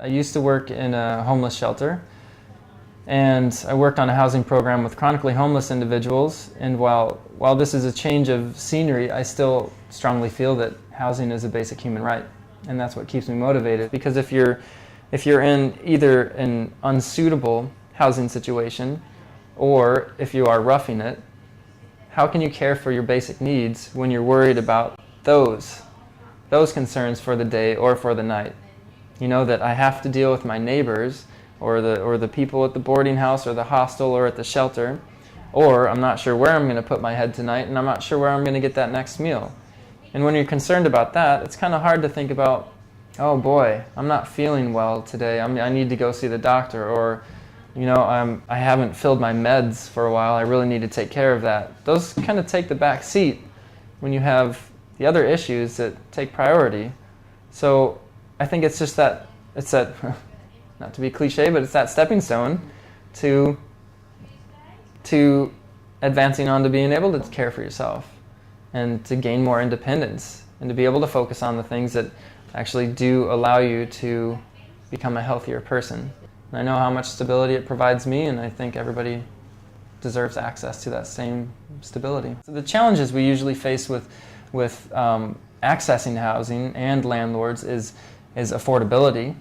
I used to work in a homeless shelter, and I worked on a housing program with chronically homeless individuals. And while this is a change of scenery, I still strongly feel that housing is a basic human right, and that's what keeps me motivated. Because if you're in either an unsuitable housing situation, or if you are roughing it, how can you care for your basic needs when you're worried about those concerns for the day or for the night? You know that I have to deal with my neighbors or the people at the boarding house or the hostel or at the shelter, or I'm not sure where I'm going to put my head tonight, and I'm not sure where I'm going to get that next meal. And when you're concerned about that, it's kind of hard to think about, oh boy, I'm not feeling well today, I need to go see the doctor, or you know, I haven't filled my meds for a while, I really need to take care of that. Those kind of take the back seat when you have the other issues that take priority. So I think it's just that, not to be cliche, but it's that stepping stone to advancing on to being able to care for yourself and to gain more independence and to be able to focus on the things that actually do allow you to become a healthier person. And I know how much stability it provides me, and I think everybody deserves access to that same stability. So the challenges we usually face with accessing housing and landlords is affordability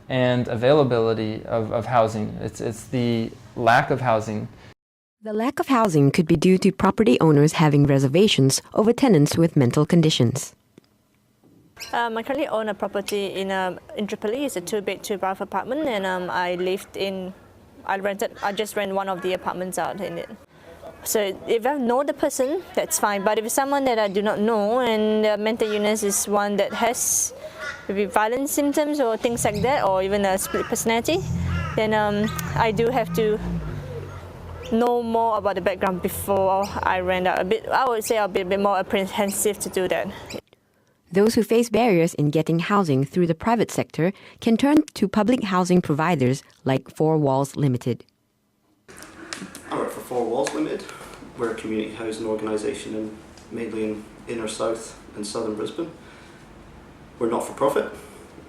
and availability of housing. It's the lack of housing. The lack of housing could be due to property owners having reservations over tenants with mental conditions. I currently own a property in Tripoli. It's a 2-bed, 2-bath apartment, and I just rent one of the apartments out in it. So if I know the person, that's fine. But if it's someone that I do not know, and mental illness is one that has maybe violent symptoms or things like that, or even a split personality, then I do have to know more about the background before I rent out a bit. I would say I'll be a bit more apprehensive to do that. Those who face barriers in getting housing through the private sector can turn to public housing providers like Four Walls Limited. I work for Four Walls Limited. We're a community housing organisation mainly in inner south and southern Brisbane. We're not for profit,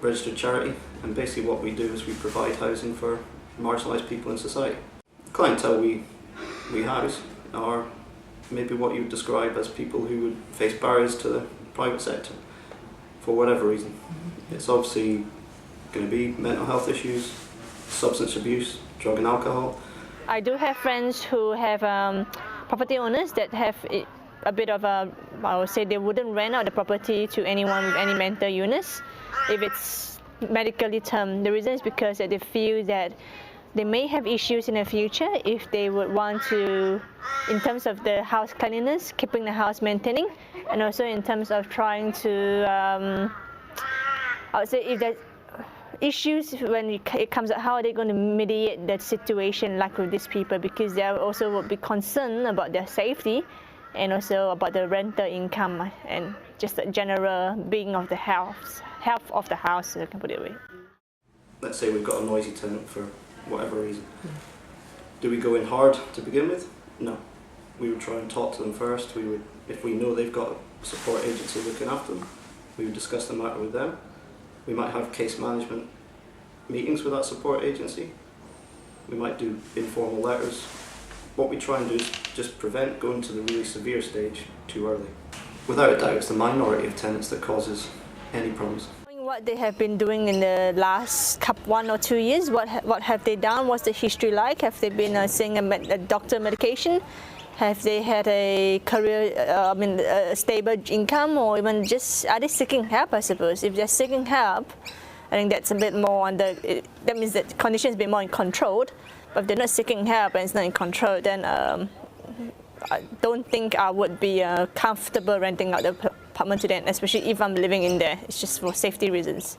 registered charity, and basically what we do is we provide housing for marginalised people in society. The clientele we house are maybe what you would describe as people who would face barriers to the private sector for whatever reason. It's obviously going to be mental health issues, substance abuse, drug and alcohol. I do have friends who have property owners that have a bit of a, I would say they wouldn't rent out the property to anyone with any mental illness if it's medically termed. The reason is because they feel that they may have issues in the future if they would want to, in terms of the house cleanliness, keeping the house maintaining, and also in terms of trying to, I would say if there's issues when it comes out, how are they going to mediate that situation like with these people, because they also would be concerned about their safety and also about the rental income and just the general being of the health of the house, I can put it away. Let's say we've got a noisy tenant for whatever reason. Do we go in hard to begin with? No. We would try and talk to them first. We would, if we know they've got a support agency looking after them, we would discuss the matter with them. We might have case management meetings with that support agency. We might do informal letters. What we try and do is just prevent going to the really severe stage too early. Without a doubt, it's the minority of tenants that causes any problems. What they have been doing in the last 1 or 2 years, what have they done? What's the history like? Have they been seeing a doctor medication? Have they had a career, a stable income, or even just, are they seeking help, I suppose? If they're seeking help, I think that's a bit more under, that means that the condition is a bit more in control. But if they're not seeking help and it's not in control, then I don't think I would be comfortable renting out the apartment to them, especially if I'm living in there. It's just for safety reasons.